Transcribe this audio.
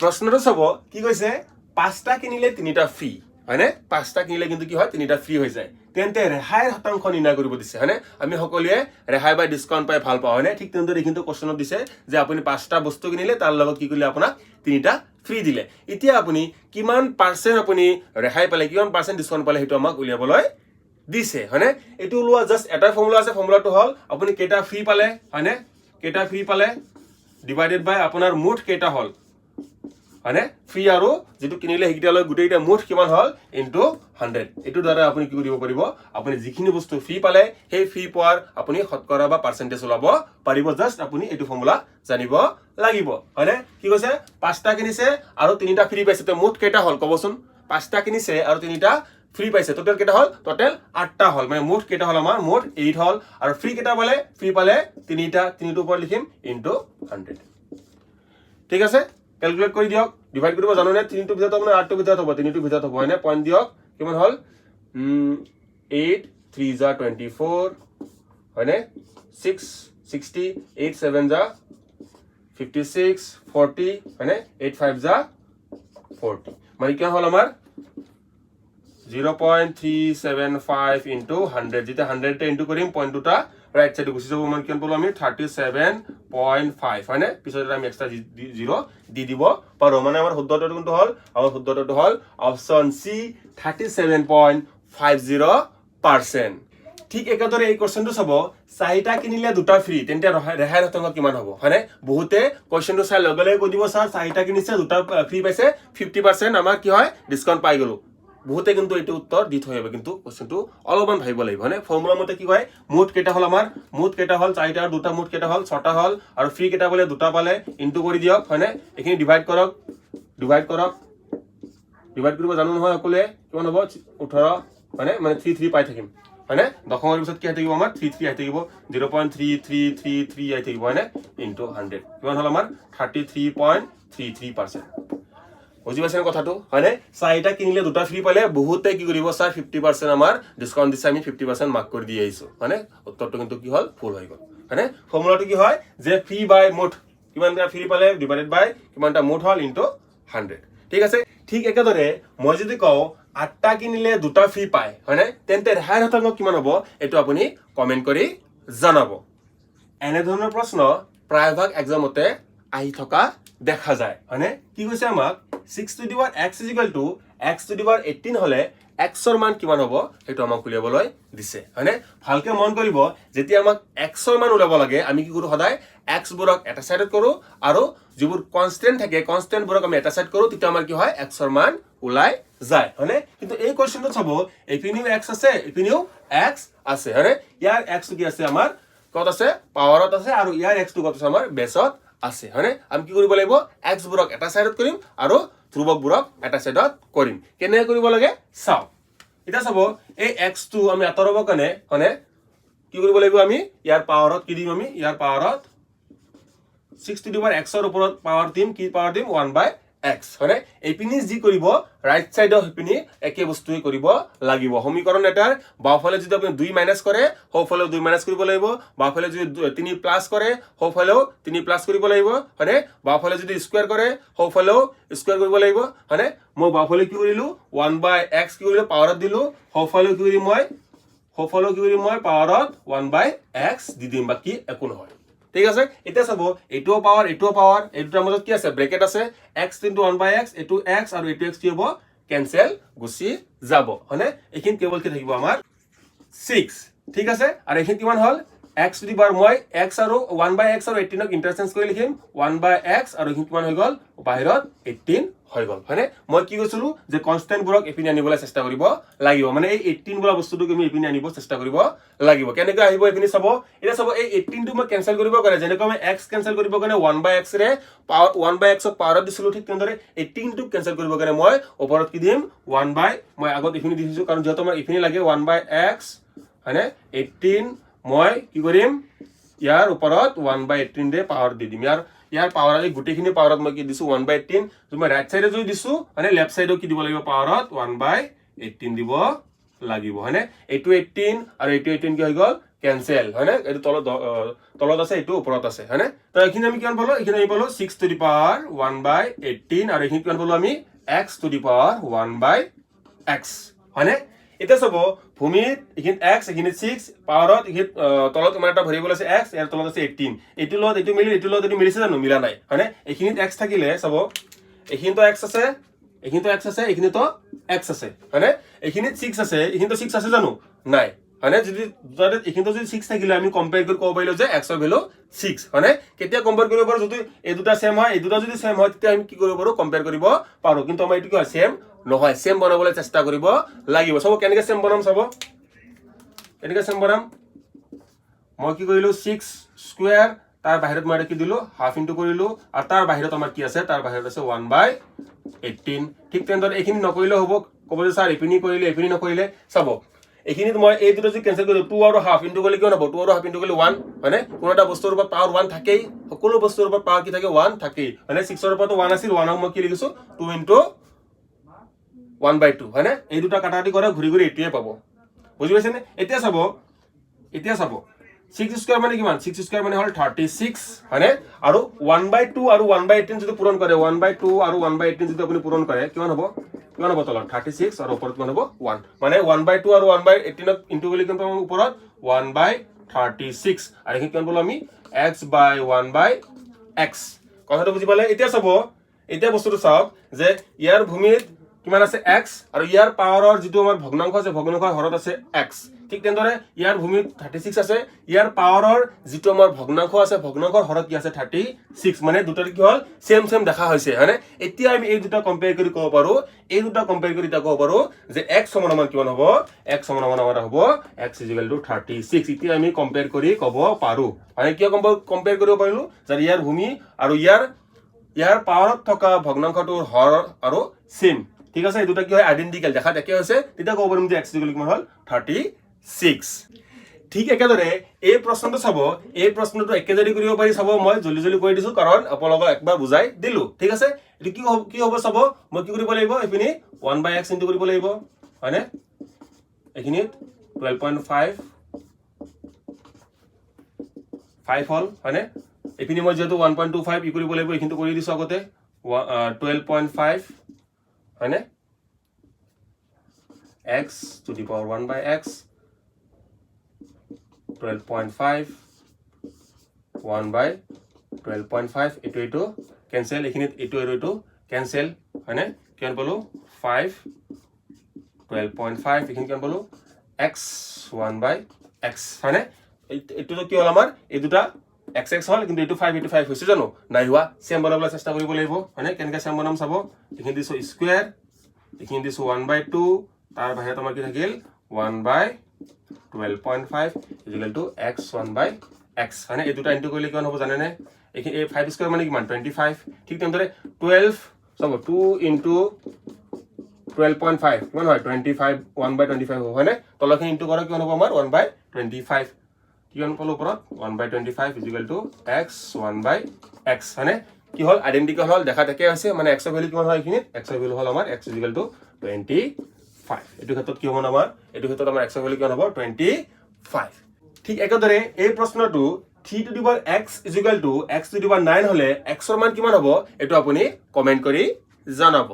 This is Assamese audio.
প্ৰশ্নটো চাব কি কৈছে 5টা কিনিলে 3টা ফ্ৰী হয়নে 5টা কিনিলে কিন্তু কি হয় 3টা ফ্ৰী হৈ যায় তেন্তে ৰেহাইৰ শতাংশ নিৰ্ণয় কৰিব দিছে হয়নে আমি সকলোৱে ৰেহাই বা ডিসকাউন্ট পাই ভাল পাওঁ হয়নে ঠিক তেনেদৰে কিন্তু কোশ্চনত দিছে যে আপুনি 5টা বস্তু কিনিলে তাৰ লগত কি কৰিলে আপোনাক 3টা ফ্ৰী দিলে এতিয়া আপুনি কিমান পাৰ্সেন্ট আপুনি ৰেহাই পালে কিমান পাৰ্সেন্ট ডিসকাউন্ট পালে হেতু আমাক উলিয়াবলৈ দিছে হয়নে এটো লোৱা জাস্ট এটা ফৰ্মুলা আছে ফৰ্মুলাটো হল আপুনি কেটা ফ্ৰী পালে হয়নে কেটা ফ্ৰী পালে ডিভাইডেড বাই আপোনাৰ মুঠ কেটা হল হয়নে ফ্ৰী আৰু যেটো কিনিলে হেকিটালৈ গুটেইটা মুঠ কিমান হল ইনটু 100 এটো দ্বাৰা আপুনি কি কৰিব পাৰিব আপুনি যিখিনি বস্তু ফ্ৰী পালে সেই ফ্ৰী পোৱাৰ আপুনি শতকৰা বা পাৰ্সেন্টেজ ওলাব পাৰিব জাস্ট আপুনি এটো ফৰ্মুলা জানিব লাগিব হয়নে কি কৈছে 5টা কিনিছে আৰু 3টা ফ্ৰী পাইছে তো মুঠ কেটা হল কবচোন 5টা কিনিছে আৰু 3টা ফ্ৰী পাইছে টোটাল কেটা হল টোটাল 8টা হল মানে মুঠ কেটা হল আমাৰ মুঠ 8 হল আৰু ফ্ৰী কেটা পালে 3টা 3টো ওপৰ লিখিম ইনটু 100 ঠিক আছে ক্যালকুলেট কৰি দিয়ক ডিভাইড কৰিব জানো নে 3টো ভিতৰত আপোনাৰ 8টো ভিতৰত হ'ব 3টো ভিতৰত হ'ব হয়নে পইণ্ট দিয়ক কিমান হল 8 3 যা 24 হয়নে 6 60 8 7 যা 56 40 হয়নে 8 5 যা 40 মানে কি হল আমাৰ 0.375 into 100 যেটা 100 তে ইনটু কৰিম পইণ্ট দুটা রাইট সাইডে গুছি যাব মান কিমান পালো আমি 37.5 হয়নে পিছতে আমি এক্সট্রা 0 দি দিব পাৰো মানে আমাৰ শুদ্ধটো কোনটো হল আমাৰ শুদ্ধটো হল অপচন সি 37.50% ঠিক একাদৰে এই কোশ্চেনটো চাব চাৰিটা কিনিলে দুটা ফ্ৰী তেন্তে ৰেহাইৰ শতাংশ কিমান হ'ব হয়নে বহুতে কোশ্চেনটো চাই লগলে কৈ দিব স্যাৰ চাৰিটা কিনিছে দুটা ফ্ৰী পাইছে 50% আমাৰ কি হয় ডিসকাউন্ট পাই গলো বহুতে কিন্তু এটো উত্তৰ দি থৈ হবে কিন্তু কোশ্চেনটো অলপমান ভাবিব লাগিব হয়নে ফৰ্মুলা মতে কি কয় মুঠ কেটা হল আমাৰ মুঠ কেটা হল চাৰিটা আৰু দুটা মুঠ কেটা হল 6টা হল আৰু ফ্ৰী কেটা বলে দুটা পালে ইনটু কৰি দিয়ক হয়নে এখিনি ডিভাইড কৰক ডিভাইড কৰিব জানো নহয় সকলে কিমান হ'ব 18 মানে 33 পাই থাকিম হয়নে দশমৰ পিছত কি আহি থাকিব আমাৰ 33 আহি থাকিব 0.3333 আহি থাকিব হয়নে ইনটু 100 কিমান হল আমাৰ 33.33% বুজি পাইছেন কথাটো হয়নে চাৰিটা কিনিলে দুটা ফ্ৰী পালে বহুতে কি কৰিব স্যাৰ 50% আমাৰ ডিসকাউন্ট দিছে আমি 50% মাৰ্ক কৰি দি আইছো মানে উত্তৰটো কিন্তু কি হল ফুল হৈ গল হয়নে ফৰ্মুলাটো কি হয় যে ফ্ৰী বাই মুঠ কিমানটা ফ্ৰী পালে ডিভাইডেড বাই কিমানটা মুঠ হল ইনটু 100 ঠিক আছে ঠিক একেদৰে মই যদি কও 8টা কিনিলে দুটা ফ্ৰী পায় হয়নে তেন্তে ৰেহাইৰ শতাংশ কিমান হ'ব এটো আপুনি কমেন্ট কৰি জনাব এনে ধৰণৰ প্ৰশ্ন প্ৰায়ভাগ এক্সামতে আহি থকা দেখা যায় হয়নে কি কৈছে আমাক 6 to the power x is equal to x to the power 18 হলে x ৰ মান কিমান হ'ব হেতু আমাক উলিয়াবলৈ দিছে হয়নে ভালকে মন কৰিব যেতিয়া আমাক x ৰ মান উলাব লাগে আমি কি কৰো সদায় x বোৰক এটা সাইডত কৰো আৰু যিবোৰ কনস্ট্যান্ট থাকে কনস্ট্যান্ট বোৰক আমি এটা সাইড কৰো তেতিয়া আমাৰ কি হয় x ৰ মান উলাই যায় হয়নে কিন্তু এই কোশ্চেনটো চাব এপিনিও x আছে এপিনিও x আছে হয়নে ইয়াৰ x কি আছে আমাৰ কত আছে পাৱাৰত আছে আৰু ইয়াৰ x টো কত আছে আমাৰ বেছত আছে হয়নে আমি কি কৰিব লাগিব x বোৰক এটা সাইডত কৰিম আৰু ধ্ৰুবক বোৰক এটা সাইডত কৰিম কেনে কৰিব লাগে চাও এটা চাব এই x টো আমি আতৰাব কানে হয়নে কি কৰিব লাগিব আমি ইয়াৰ পাৱাৰত কি দিম আমি ইয়াৰ পাৱাৰত 6 to the power x ৰ ওপৰত পাৱাৰ দিম কি পাৱাৰ দিম 1/x হয়নে এপিনি যি কৰিব ৰাইট সাইডৰ হেপিনি একে বস্তুই কৰিব লাগিব সমীকৰণ এটাৰ বাওফালে যদি আপুনি 2 মাইনাস কৰে হোফালে 2 মাইনাস কৰিব লাগিব বাওফালে যদি 3 প্লাস কৰে হোফালেও 3 প্লাস কৰিব লাগিব হয়নে বাওফালে যদি স্কয়াৰ কৰে হোফালেও স্কয়াৰ কৰিব লাগিব হয়নে মই বাওফালে কি কৰিলো 1/x কি কৰিলো পাৱাৰত দিলো হোফালেও কি কৰিম মই পাৱাৰত 1/x দি দিম বাকি একো নহয় ঠিক আছে এটা চাব এটো পাৱাৰ এটোৰ মাজত কি আছে ব্ৰেকেট আছে x * 1/x এটো x আৰু এটো x কি হ'ব ক্যান্সেল গুছি যাব হয়নে এখিন কেবল কি থাকিব আমাৰ 6 ঠিক আছে আৰু এখিন কিমান হল x টু দি পাৱাৰ মই x আৰু 1/x আৰু 18 ক ইন্টাৰচেঞ্জ কৰি লিখিম 1/x আৰু এখিন কিমান হৈ গল বাহিৰত 18 হৈ গল হয়নে মই কি কৈছিলো যে কনস্ট্যান্ট বোৰক এপিনি আনিবলৈ চেষ্টা কৰিব লাগিব মানে এই 18 বলা বস্তুটো আমি এপিনি আনিব চেষ্টা কৰিব লাগিব কেনেকৈ আহিব এপিনি চাব এটা চাব এই 18 টো মই ক্যান্সেল কৰিব কাৰণে যেনেকৈ মই x ক্যান্সেল কৰিব কাৰণে 1/x ৰে পাৱাৰ 1/x ক পাৱাৰত দিছিলো ঠিক তেনেদৰে 18 টো ক্যান্সেল কৰিব কাৰণে মই ওপৰত কি দিম 1/ মই আগত এপিনি দিছিলো কাৰণ যেহেতু মই এপিনি লাগে 1/x হয়নে 18 মই কি কৰিম ইয়াৰ ওপৰত 1/18 ৰে পাৱাৰ দি দিম ইয়াৰ পাৱাৰ আলি গুটেখিনি পাৱাৰত মই কি দিছো 1/18 তুমি ৰাইট সাইডে যদি দিছো মানে লেফট সাইডে কি দিব লাগিব পাৱাৰত 1/18 দিব লাগিব হয়নে এইটো 18 আৰু এইটো 18 কি হৈ গল কেনসেল হয়নে এইটো তলত আছে এইটো ওপৰত আছে হয়নে তো এইখিনি আমি কিমান পালো এইখিনি আমি পালো 6 টু দি পাৱাৰ 1/18 আৰু এইখিনি কিমান পালো আমি x to the power 1/x হয়নে এটা চাব ভূমিত এইখিনি x এইখিনি 6 পাৱাৰত এইখিনি তলত তোমাৰ এটা ভেৰিয়েবল আছে x ইয়াৰ তলত আছে 18 এইটো লগত এইটো মিলি এইটো লগত এইটো মিলিছে জানো মিলা নাই হয়নে এইখিনিত x থাকিলে চাব এইখিনিতো x আছে এইখিনিতো x আছে এইখিনিতো x আছে হয়নে এইখিনিত 6 আছে এইখিনিতো 6 আছে জানো নাই হয়নে যদি এইখিনিতো যদি 6 থাকিলে আমি কম্পেয়াৰ কৰি ক'ব পাৰিলো যে x ৰ ভ্যালু 6 হয়নে কেতিয়া কম্পেয়াৰ কৰিব পাৰো যদি এই দুটা সেম হয় এই দুটা যদি সেম হয় তেতিয়া আমি কি কৰিব পাৰো কম্পেয়াৰ কৰিব পাৰো কিন্তু আমাৰ এইটো কি হয় সেম নহয় সেম বনাবলৈ চেষ্টা কৰিব লাগিব সব কেনেকৈ সেম বনাম চাব কেনেকৈ সেম বনাম মই কি কৰিলো 6 স্কয়াৰ তাৰ বাহিৰত মই কি দিলো হাফ ইনটু কৰিলো আৰু তাৰ বাহিৰত আমাৰ কি আছে তাৰ বাহিৰত আছে 1/18 ঠিক তেনেদৰে এইখিনি নকৰিলে হ'ব ক'ব যে স্যাৰ এপিনি কৰিলে এপিনি নকৰিলে চাব এইখিনিত মই এই দুটো যদি কেনসেল কৰি 2 আৰু হাফ ইনটু কৰিলে কিমান হ'ব 2 আৰু হাফ ইনটু কৰিলে 1 হয়নে কোনো এটা বস্তুৰ ওপৰত পাৱাৰ 1 থাকেই সকলো বস্তুৰ ওপৰত পাৱাৰ কি থাকে 1 থাকেই মানে 6 ৰ ওপৰত 1 আছিল 1 মই কি লিখিছো 2 ইনটু 1/2 হয়নে এই দুটা কাটাকাটি কৰে ঘূৰি ঘূৰি এইটোৱে পাব বুজি পাইছে নে এতিয়া চাব 6 স্কয়াৰ মানে কিমান 6 স্কয়াৰ মানে হল 36 হয়নে আৰু 1/2 আৰু 1/18 যদি পূৰণ কৰে 1/2 আৰু 1/18 যদি আপুনি পূৰণ কৰে কিমান হ'ব তলত 36 আৰু ওপৰত কিমান হ'ব 1 মানে 1/2 আৰু 1/18 ইনটু কৰিলে কিমান পাম ওপৰত 1/36 আৰু এইখিনি কিমান পালো আমি x/1/x কথাটো বুজি পালে এতিয়া চাব এতিয়া বস্তুটো চাওক যে ইয়াৰ ভূমিত কিমান আছে x আৰু ইয়াৰ পাৱাৰৰ যেটো আমাৰ ভগ্নাংশ আছে ভগ্নাংশৰ হৰত আছে x ঠিক তেনেদৰে ইয়াৰ ভূমিত 36 আছে ইয়াৰ পাৱাৰৰ যেটো আমাৰ ভগ্নাংশ আছে ভগ্নাংশৰ হৰত কি আছে 36 মানে দুটাৰ কি হল সেম দেখা হৈছে হয়নে এতিয়া আমি এই দুটা কম্পেয়াৰ কৰি ক'ব পাৰো এই দুটা কম্পেয়াৰ কৰি ক'ব পাৰো যে x সমান আমাৰ কিমান হ'ব x সমান আমাৰ হ'ব x = 36 এতিয়া আমি কম্পেয়াৰ কৰি ক'ব পাৰো মানে কি কম্পেয়াৰ কৰিব পাৰিলো যে ইয়াৰ ভূমি আৰু ইয়াৰ পাৱাৰত থকা ভগ্নাংশটোৰ হৰ আৰু সেম ঠিক আছে এই দুটা কি হয় আইডেন্টিক্যাল দেখা একে হৈছে তেতিয়া ক'ব পাৰিম যে x = কিমান হল 36 ঠিক একেদৰে এই প্ৰশ্নটো চাব এই প্ৰশ্নটো একেদৰে কৰিব পাৰি চাব মই জলদি কৰি দিছো কাৰণ আপোনালোকক একবাৰ বুজাই দিলো ঠিক আছে এটো কি হ'ব চাব মই কি কৰিব লাগিব এপিনি 1/x ইনটু কৰিব লাগিব হয়নে এখিনি 12.5 হল হয়নে এপিনি মই যেটো 1.25 ই কৰিব লাগিব এখিনটো কৰি দিছো আগতে 12.5 হয়নে x to the power 1/x 12.5 1/12.5 এটো কেনসেল এখিনিত এটো কেনসেল হয়নে কিমান পালো 5 12.5 এখিনি কিমান পালো x 1/x হয়নে এটো কি হল আমাৰ এই দুটা xx হল কিন্তু এটো 5 হৈছে জানো নাই হোৱা সেম বনাবলৈ চেষ্টা কৰিব লাগিব হয়নে কেনেকৈ সেম বনাম চাব এখিনি দিছো স্কয়াৰ এখিনি দিছো 1/2 তাৰ বাহিৰত আমাৰ কি থাকিল 1/12.5 = x 1/x হয়নে এই দুটা ইনটু কৰিলে কিমান হ'ব জানেনে এই 5 স্কয়াৰ মানে কিমান 25 ঠিক তেনেদৰে 12 চাব 2 ইনটু 12.5 কিমান হয় 25 1/25 হ'ব হয়নে তলখিনি ইনটু কৰা কিমান হ'ব আমাৰ 1/25 কিমান পালো ওপৰত 1/25 = x 1/x হয়নে কি হল আইডেন্টিক্যাল হল দেখা একে হৈছে মানে x ৰ ভ্যালু কিমান হয় এখিনি x ৰ ভ্যালু হল আমাৰ x = 25 এটো ক্ষেত্ৰত কি হ'ব আমাৰ এটো ক্ষেত্ৰত আমাৰ x ৰ ভ্যালু কিমান হ'ব 25 ঠিক একেদৰে এই প্ৰশ্নটো 3 to the power x = x to the power 9 হলে x ৰ মান কিমান হ'ব এটো আপুনি কমেন্ট কৰি জনাব